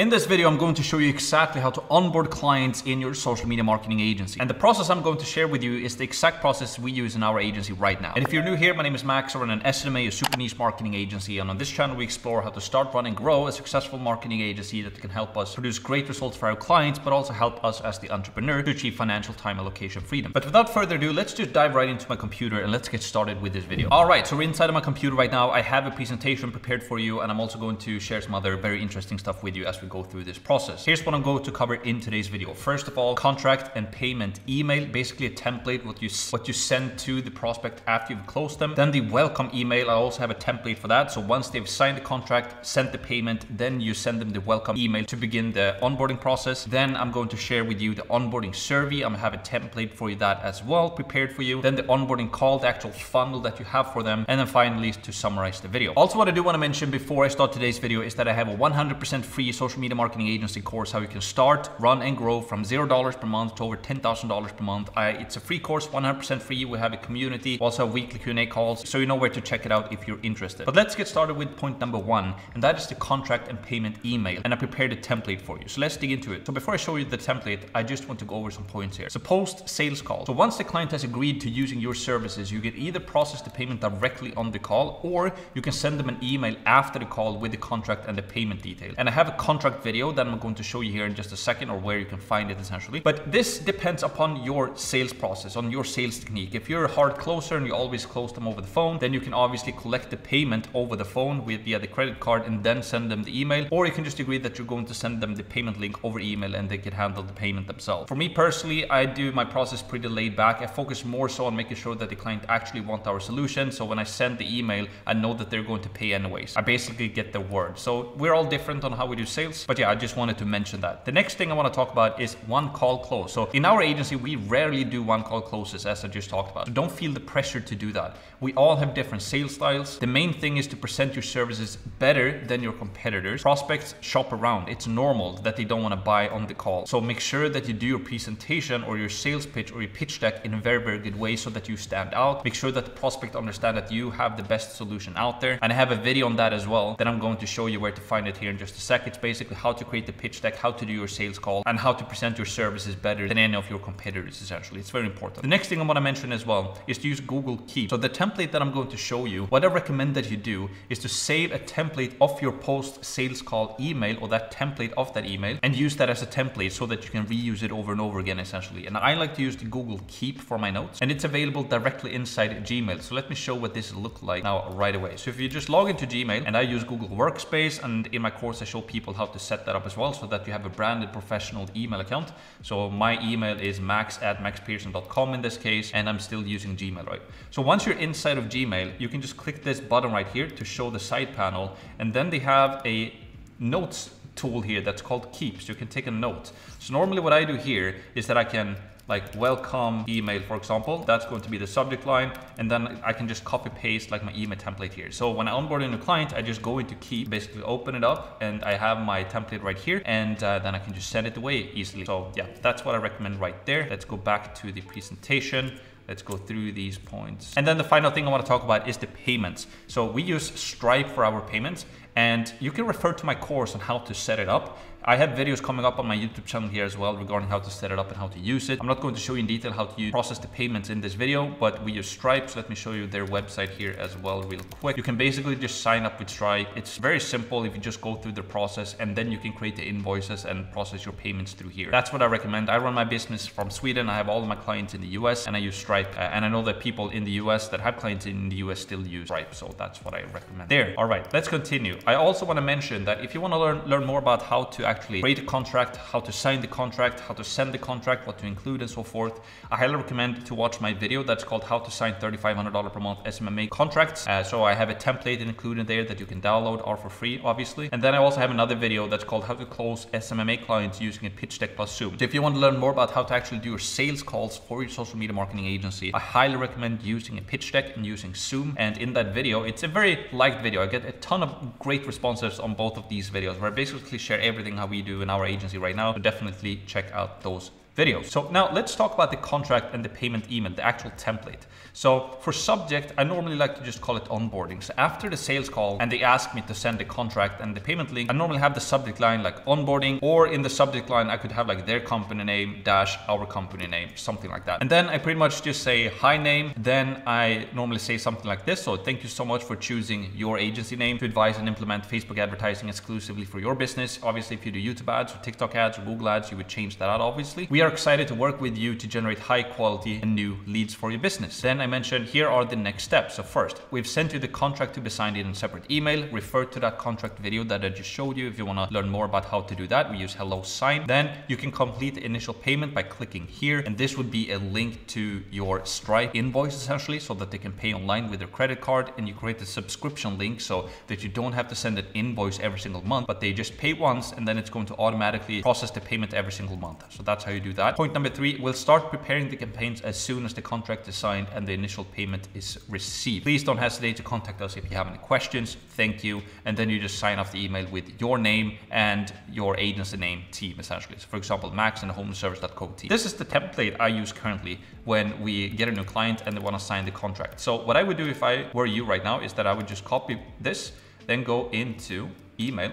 In this video, I'm going to show you exactly how to onboard clients in your social media marketing agency. And the process I'm going to share with you is the exact process we use in our agency right now. And if you're new here, my name is Max. I run an SMMA, a super niche marketing agency. And on this channel, we explore how to start, run, and grow a successful marketing agency that can help us produce great results for our clients, but also help us as the entrepreneur to achieve financial time allocation freedom. But without further ado, let's just dive right into my computer and let's get started with this video. All right, so we're inside of my computer right now. I have a presentation prepared for you, and I'm also going to share some other very interesting stuff with you as we go through this process. Here's what I'm going to cover in today's video. First of all, contract and payment email, basically a template, what you send to the prospect after you've closed them. Then the welcome email, I also have a template for that. So once they've signed the contract, sent the payment, then you send them the welcome email to begin the onboarding process. Then I'm going to share with you the onboarding survey. I'm gonna have a template for you that as well, prepared for you. Then the onboarding call, the actual funnel that you have for them. And then finally, to summarize the video. Also, what I do want to mention before I start today's video is that I have a 100% free social media marketing agency course, how you can start, run, and grow from $0 per month to over $10,000 per month. It's a free course, 100% free. We have a community, also have weekly Q&A calls, so you know where to check it out if you're interested. But let's get started with point number one, and that is the contract and payment email. And I prepared a template for you, so let's dig into it. So before I show you the template, I just want to go over some points here. So post sales call. So once the client has agreed to using your services, you can either process the payment directly on the call, or you can send them an email after the call with the contract and the payment detail. And I have a contract video that I'm going to show you here in just a second, or where you can find it essentially. But this depends upon your sales process, on your sales technique. If you're a hard closer and you always close them over the phone, then you can obviously collect the payment over the phone via the credit card and then send them the email. Or you can just agree that you're going to send them the payment link over email and they can handle the payment themselves. For me personally, I do my process pretty laid back. I focus more so on making sure that the client actually wants our solution. So when I send the email, I know that they're going to pay anyways. I basically get their word. So we're all different on how we do sales. But yeah, I just wanted to mention that. The next thing I want to talk about is one call close. So in our agency, we rarely do one call closes, as I just talked about. So don't feel the pressure to do that. We all have different sales styles. The main thing is to present your services better than your competitors. Prospects shop around. It's normal that they don't want to buy on the call. So make sure that you do your presentation or your sales pitch or your pitch deck in a very, very good way so that you stand out. Make sure that the prospect understands that you have the best solution out there. And I have a video on that as well that I'm going to show you where to find it here in just a sec. It's basically how to create the pitch deck, how to do your sales call, and how to present your services better than any of your competitors, essentially. It's very important. The next thing I want to mention as well is to use Google Keep. So the template that I'm going to show you, what I recommend that you do is to save a template of your post sales call email, or that template of that email, and use that as a template so that you can reuse it over and over again, essentially. And I like to use the Google Keep for my notes, and it's available directly inside Gmail. So let me show what this looks like now right away. So if you just log into Gmail, and I use Google Workspace, and in my course I show people how to set that up as well so that you have a branded professional email account. So my email is max@maxpearson.com in this case, and I'm still using Gmail, right? So once you're inside of Gmail, you can just click this button right here to show the side panel, and then they have a notes tool here that's called Keep. So you can take a note. So normally what I do here is that I can like welcome email, for example, that's going to be the subject line, and then I can just copy paste like my email template here. So when I onboard a new client, I just go into Keep, basically open it up, and I have my template right here, and then I can just send it away easily. So yeah, that's what I recommend right there. Let's go back to the presentation. Let's go through these points. And then the final thing I want to talk about is the payments. So we use Stripe for our payments, and you can refer to my course on how to set it up. I have videos coming up on my YouTube channel here as well regarding how to set it up and how to use it. I'm not going to show you in detail how to process the payments in this video, but we use Stripe. So let me show you their website here as well real quick. You can basically just sign up with Stripe. It's very simple if you just go through the process, and then you can create the invoices and process your payments through here. That's what I recommend. I run my business from Sweden. I have all of my clients in the US, and I use Stripe. And I know that people in the US that have clients in the US still use Stripe. So that's what I recommend there. All right, let's continue. I also want to mention that if you want to learn more about how to actually create a contract, how to sign the contract, how to send the contract, what to include, and so forth, I highly recommend to watch my video that's called how to sign $3,500 per month SMMA contracts. So I have a template included there that you can download, or for free, obviously. And then I also have another video that's called how to close SMMA clients using a pitch deck plus Zoom. So if you want to learn more about how to actually do your sales calls for your social media marketing agency, I highly recommend using a pitch deck and using Zoom. And in that video, it's a very liked video. I get a ton of great responses on both of these videos, where I basically share everything how we do in our agency right now. So definitely check out those videos. So now let's talk about the contract and the payment email, the actual template. So for subject, I normally like to just call it onboarding. So after the sales call and they ask me to send the contract and the payment link, I normally have the subject line like onboarding, or in the subject line, I could have like their company name dash our company name, something like that. And then I pretty much just say hi name. Then I normally say something like this. So thank you so much for choosing your agency name to advise and implement Facebook advertising exclusively for your business. Obviously, if you do YouTube ads or TikTok ads or Google ads, you would change that out, obviously. We are excited to work with you to generate high quality and new leads for your business. Then I mentioned here are the next steps. So first, we've sent you the contract to be signed in a separate email. Refer to that contract video that I just showed you if you want to learn more about how to do that. We use hello sign. Then you can complete the initial payment by clicking here, and this would be a link to your Stripe invoice essentially, so that they can pay online with their credit card. And you create a subscription link so that you don't have to send an invoice every single month, but they just pay once and then it's going to automatically process the payment every single month. So that's how you do that. Point number 3, we'll start preparing the campaigns as soon as the contract is signed and the initial payment is received. Please don't hesitate to contact us if you have any questions. Thank you. And then you just sign off the email with your name and your agency name team essentially. So for example, Max and homeservice.co team. This is the template I use currently when we get a new client and they want to sign the contract. So what I would do if I were you right now is that I would just copy this, then go into email,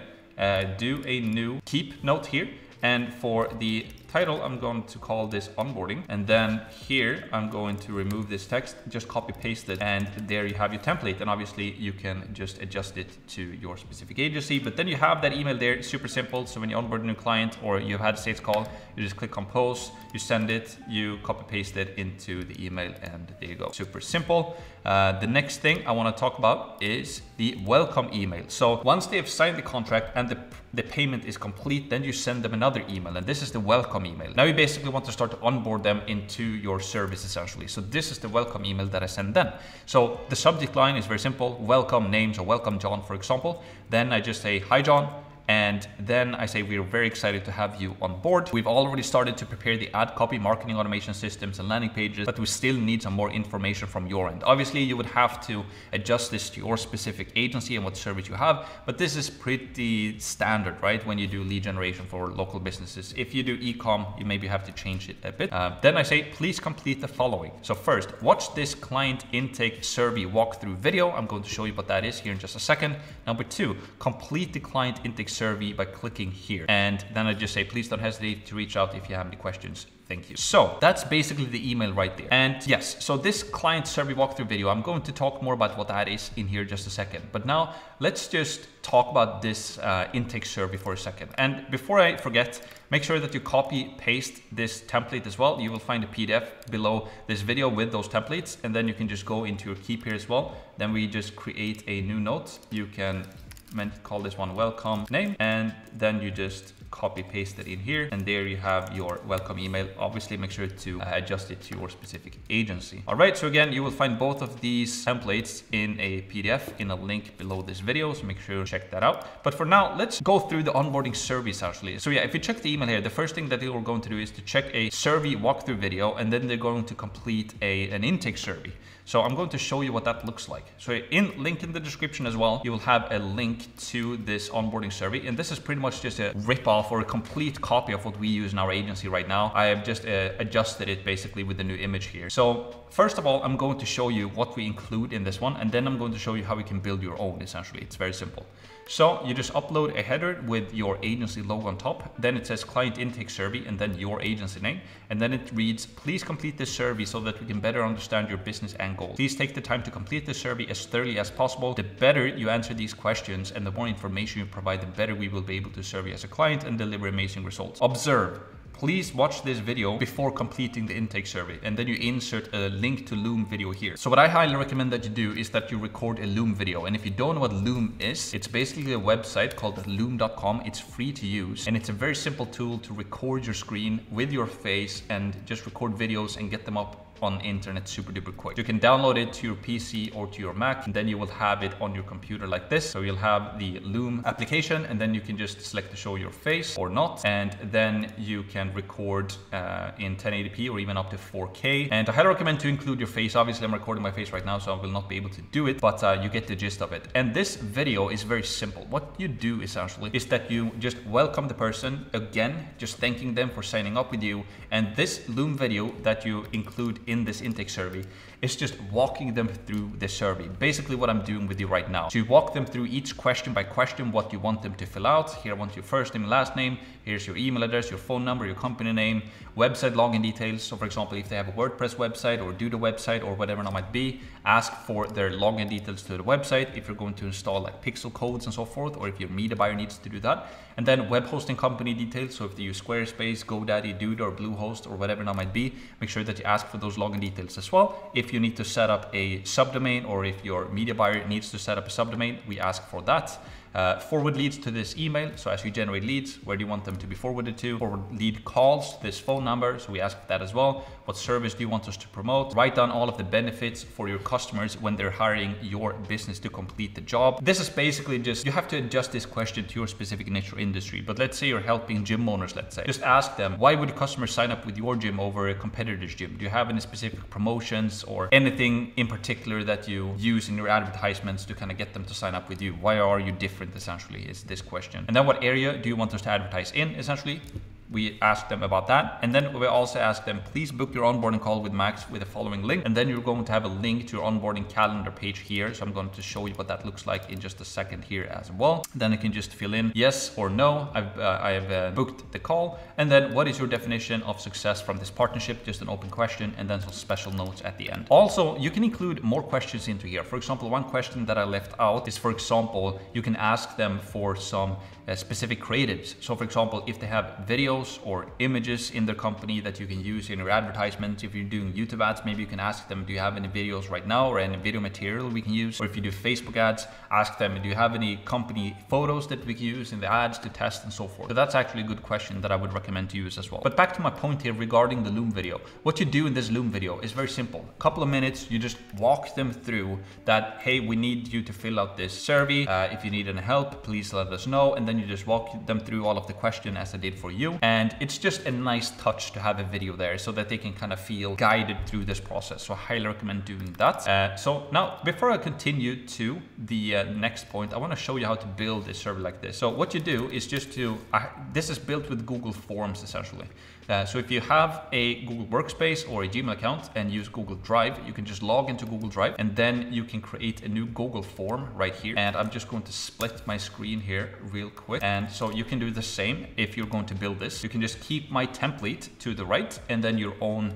do a new keep note here. And for the title, I'm going to call this onboarding. And then here, I'm going to remove this text, just copy paste it. And there you have your template. And obviously you can just adjust it to your specific agency, but then you have that email there, super simple. So when you onboard a new client or you've had a sales call, you just click compose, you send it, you copy paste it into the email, and there you go. Super simple. The next thing I want to talk about is the welcome email. So once they have signed the contract and the payment is complete, then you send them another email, and this is the welcome email. Now you basically want to start to onboard them into your service essentially. So this is the welcome email that I send them. So the subject line is very simple, welcome names, or welcome John, for example. Then I just say, hi John. And then I say, we're very excited to have you on board. We've already started to prepare the ad copy, marketing automation systems, and landing pages, but we still need some more information from your end. Obviously, you would have to adjust this to your specific agency and what service you have, but this is pretty standard, right? When you do lead generation for local businesses. If you do e-com, you maybe have to change it a bit. Then I say, please complete the following. So first, watch this client intake survey walkthrough video. I'm going to show you what that is here in just a second. Number 2, complete the client intake survey by clicking here. And then I just say, please don't hesitate to reach out if you have any questions. Thank you. So that's basically the email right there. And yes, so this client survey walkthrough video, I'm going to talk more about what that is in here just a second. But now let's just talk about this intake survey for a second. And before I forget, make sure that you copy paste this template as well. You will find a PDF below this video with those templates. And then you can just go into your keep here as well. Then we just create a new note. You can call this one welcome name, and then you just copy paste it in here, and there you have your welcome email. Obviously make sure to adjust it to your specific agency. All right, so again, you will find both of these templates in a PDF in a link below this video, so make sure to check that out. But for now, let's go through the onboarding surveys actually. So yeah, if you check the email here, the first thing that you're going to do is to check a survey walkthrough video, and then they're going to complete an intake survey. So I'm going to show you what that looks like. So link in the description as well, you will have a link to this onboarding survey. And this is pretty much just a rip-off or a complete copy of what we use in our agency right now. I have just adjusted it basically with the new image here. So first of all, I'm going to show you what we include in this one, and then I'm going to show you how you can build your own essentially. It's very simple. So you just upload a header with your agency logo on top. Then it says client intake survey and then your agency name. And then it reads, please complete this survey so that we can better understand your business and goals. Please take the time to complete the survey as thoroughly as possible. The better you answer these questions and the more information you provide, the better we will be able to serve you as a client and deliver amazing results. Observe. Please watch this video before completing the intake survey, and then you insert a link to Loom video here. So what I highly recommend that you do is that you record a Loom video. And if you don't know what Loom is, it's basically a website called loom.com. It's free to use, and it's a very simple tool to record your screen with your face and just record videos and get them up on internet super duper quick. You can download it to your PC or to your Mac, and then you will have it on your computer like this. So you'll have the Loom application, and then you can just select to show your face or not, and then you can record in 1080p or even up to 4K. And I highly recommend to include your face. Obviously I'm recording my face right now, so I will not be able to do it, but you get the gist of it. And this video is very simple. What you do essentially is that you just welcome the person again, just thanking them for signing up with you. And this Loom video that you include in this intake survey is just walking them through the survey. Basically what I'm doing with you right now. So you walk them through each question by question, what you want them to fill out. Here I want your first name and last name. Here's your email address, your phone number, your company name, website login details. So for example, if they have a WordPress website or do the website or whatever it might be, ask for their login details to the website if you're going to install like pixel codes and so forth, or if your media buyer needs to do that. And then web hosting company details. So if they use Squarespace, GoDaddy, Dude, or Bluehost, or whatever it might be, make sure that you ask for those login details as well. If you need to set up a subdomain, or if your media buyer needs to set up a subdomain, we ask for that. Forward leads to this email. So as you generate leads, where do you want them to be forwarded to? Forward lead calls to this phone number. So we ask for that as well. What service do you want us to promote? Write down all of the benefits for your customers when they're hiring your business to complete the job. This is basically just, you have to adjust this question to your specific niche or industry. But let's say you're helping gym owners, let's say. Just ask them, why would customers sign up with your gym over a competitor's gym? Do you have any specific promotions or anything in particular that you use in your advertisements to kind of get them to sign up with you? Why are you different, essentially, is this question. And then what area do you want us to advertise in, essentially? We ask them about that. And then we also ask them, please book your onboarding call with Max with the following link. And then you're going to have a link to your onboarding calendar page here. So I'm going to show you what that looks like in just a second here as well. Then you can just fill in yes or no. I have booked the call. And then what is your definition of success from this partnership? Just an open question, and then some special notes at the end. Also, you can include more questions into here. For example, one question that I left out is, for example, you can ask them for some specific creatives. So for example, if they have videos or images in their company that you can use in your advertisements. If you're doing YouTube ads, maybe you can ask them, do you have any videos right now or any video material we can use? Or if you do Facebook ads, ask them, do you have any company photos that we can use in the ads to test and so forth? So that's actually a good question that I would recommend to use as well. But back to my point here regarding the Loom video. What you do in this Loom video is very simple. A couple of minutes, you just walk them through that, hey, we need you to fill out this survey. If you need any help, please let us know. And then you just walk them through all of the question as I did for you. And it's just a nice touch to have a video there so that they can kind of feel guided through this process. So I highly recommend doing that. So now, before I continue to the next point, I want to show you how to build a survey like this. So what you do is just to, this is built with Google Forms essentially. So if you have a Google Workspace or a Gmail account and use Google Drive, you can just log into Google Drive, and then you can create a new Google form right here. And I'm just going to split my screen here real quick. And so you can do the same if you're going to build this. You can just keep my template to the right and then your own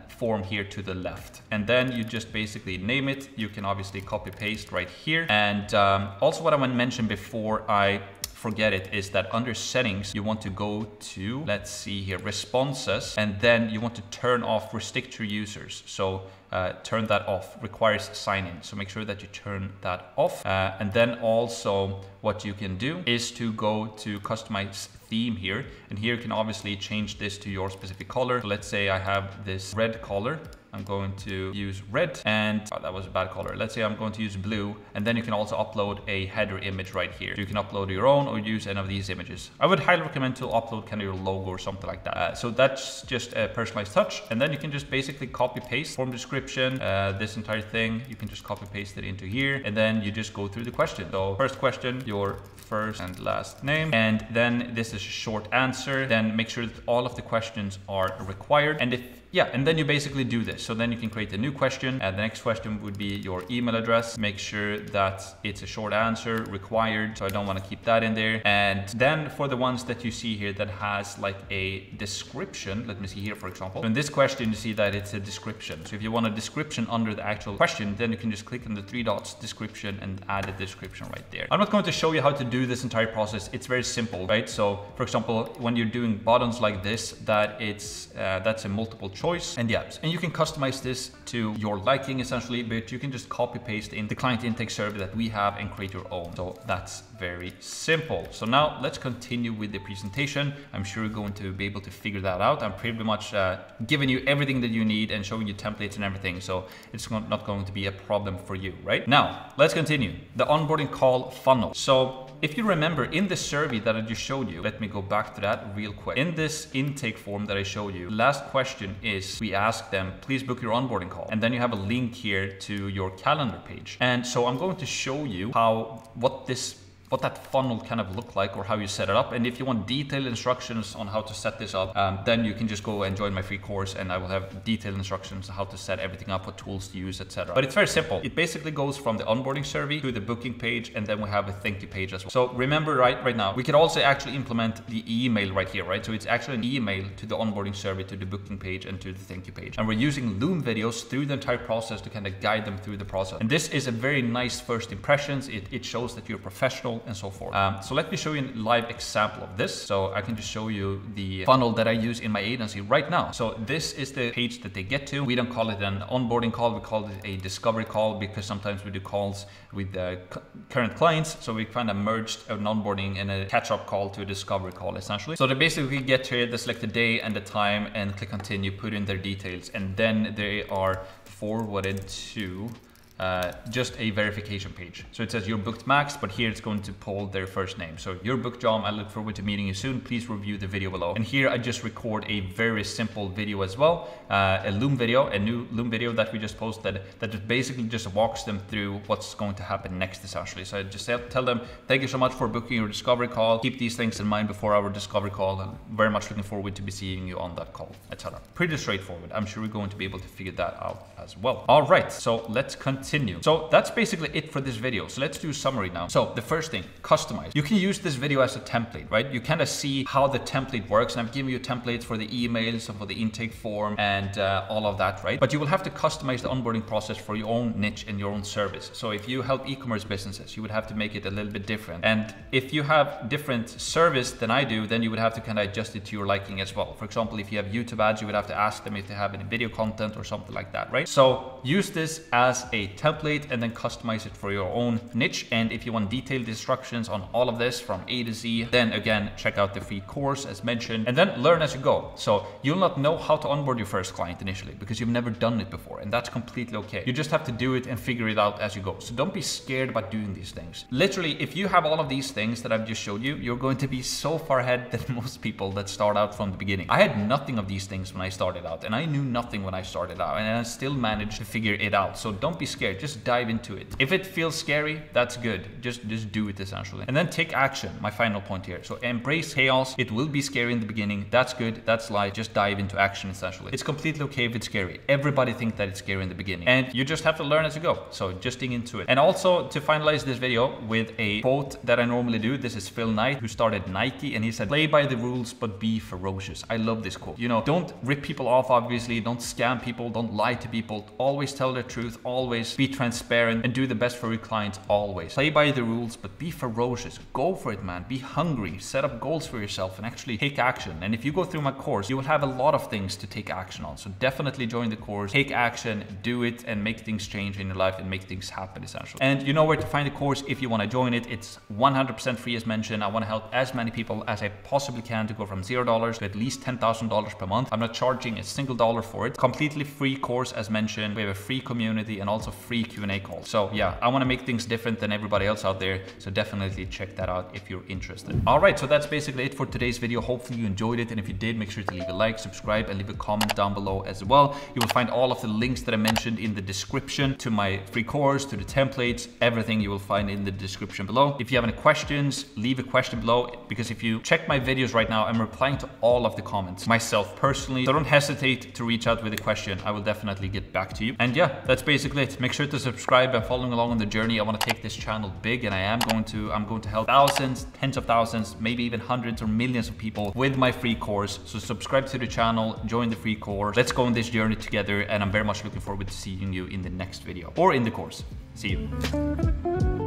form here to the left. And then you just basically name it. You can obviously copy paste right here. And also what I want to mention before I forget it is that under settings, you want to go to, let's see here, responses, and then you want to turn off restrict your users. So turn that off, requires sign in. So make sure that you turn that off. And then also what you can do is to go to customize theme here. And here you can obviously change this to your specific color. So let's say I have this red color. I'm going to use red, and that was a bad color. Let's say I'm going to use blue, and then you can also upload a header image right here. So you can upload your own or use any of these images. I would highly recommend to upload kind of your logo or something like that. So that's just a personalized touch. And then you can just basically copy paste form description, this entire thing. You can just copy paste it into here, and then you just go through the question. So first question, your first and last name, and then this is a short answer. Then make sure that all of the questions are required. And and then you basically do this. So then you can create a new question. The next question would be your email address. Make sure that it's a short answer required. So I don't want to keep that in there. And then for the ones that you see here that has like a description, let me see here, for example. So in this question, you see that it's a description. So if you want a description under the actual question, then you can just click on the 3 dots description and add a description right there. I'm not going to show you how to do this entire process. It's very simple, right? So for example, when you're doing buttons like this, that's a multiple choice. And yeah, and you can customize this to your liking essentially, but you can just copy paste in the client intake survey that we have and create your own. So that's very simple. So now let's continue with the presentation. I'm sure you're going to be able to figure that out. I'm pretty much giving you everything that you need and showing you templates and everything. So it's not going to be a problem for you, right? Now, let's continue. The onboarding call funnel. So if you remember in the survey that I just showed you, let me go back to that real quick. In this intake form that I showed you, last question is we ask them, please book your onboarding call. And then you have a link here to your calendar page. And so I'm going to show you what that funnel kind of look like or how you set it up. And if you want detailed instructions on how to set this up, then you can just go and join my free course and I will have detailed instructions on how to set everything up, what tools to use, etc. But it's very simple. It basically goes from the onboarding survey to the booking page, and then we have a thank you page as well. So remember right now, we could also actually implement the email right here, right? So it's actually an email to the onboarding survey, to the booking page, and to the thank you page. And we're using Loom videos through the entire process to kind of guide them through the process. And this is a very nice first impressions. It shows that you're professional and so forth. So let me show you a live example of this. So I can just show you the funnel that I use in my agency right now. So this is the page that they get to. We don't call it an onboarding call, we call it a discovery call, because sometimes we do calls with current clients. So we kind of merged an onboarding and a catch-up call to a discovery call essentially. So they basically get here, they select the day and the time and click continue, put in their details, and then they are forwarded to just a verification page. So it says you're booked Max, but here it's going to pull their first name. So you're booked John, I look forward to meeting you soon. Please review the video below. And here I just record a very simple video as well. A Loom video, a new Loom video that we just posted that just basically just walks them through what's going to happen next essentially. So I just tell them, thank you so much for booking your discovery call. Keep these things in mind before our discovery call. I'm very much looking forward to be seeing you on that call, etc. Pretty straightforward. I'm sure we're going to be able to figure that out as well. All right, so let's continue. So that's basically it for this video. So let's do a summary now. So the first thing, customize. You can use this video as a template, right? You kind of see how the template works, and I'm giving you templates for the emails and for the intake form and all of that, right? But you will have to customize the onboarding process for your own niche and your own service. So if you help e-commerce businesses, you would have to make it a little bit different. And if you have different service than I do, then you would have to kind of adjust it to your liking as well. For example, if you have YouTube ads, you would have to ask them if they have any video content or something like that, right? So use this as a template and then customize it for your own niche. And if you want detailed instructions on all of this from A to Z, then again, check out the free course as mentioned, and then learn as you go. So you'll not know how to onboard your first client initially because you've never done it before, and that's completely okay. You just have to do it and figure it out as you go. So don't be scared about doing these things. Literally, if you have all of these things that I've just showed you, you're going to be so far ahead than most people that start out from the beginning. I had nothing of these things when I started out, and I knew nothing when I started out, and I still managed to figure it out. So don't be scared, just dive into it. If it feels scary, that's good. Just do it essentially. And then take action, my final point here. So embrace chaos. It will be scary in the beginning. That's good, that's life. Just dive into action essentially. It's completely okay if it's scary. Everybody thinks that it's scary in the beginning, and you just have to learn as you go. So just dig into it. And also to finalize this video with a quote that I normally do. This is Phil Knight, who started Nike, and he said, play by the rules, but be ferocious. I love this quote. You know, don't rip people off, obviously. Don't scam people. Don't lie to people. Always tell the truth. Always be transparent and do the best for your clients always. Play by the rules, but be ferocious. Go for it, man. Be hungry. Set up goals for yourself and actually take action. And if you go through my course, you will have a lot of things to take action on. So definitely join the course, take action, do it, and make things change in your life and make things happen essentially. And you know where to find the course if you want to join it. It's 100% free as mentioned. I want to help as many people as I possibly can to go from $0 to at least $10,000 per month. I'm not charging a single dollar for it. Completely free course as mentioned. We have a free community and also free Q&A calls. So yeah, I want to make things different than everybody else out there. So definitely check that out if you're interested. All right, so that's basically it for today's video. Hopefully you enjoyed it. And if you did, make sure to leave a like, subscribe, and leave a comment down below as well. You will find all of the links that I mentioned in the description to my free course, to the templates, everything you will find in the description below. If you have any questions, leave a question below, because if you check my videos right now, I'm replying to all of the comments myself personally. So don't hesitate to reach out with a question. I will definitely get back to you. And yeah, that's basically it. Make sure to subscribe and following along on the journey. I want to take this channel big, and I'm going to help thousands, tens of thousands, maybe even hundreds or millions of people with my free course. So subscribe to the channel, join the free course. Let's go on this journey together, and I'm very much looking forward to seeing you in the next video or in the course. See you.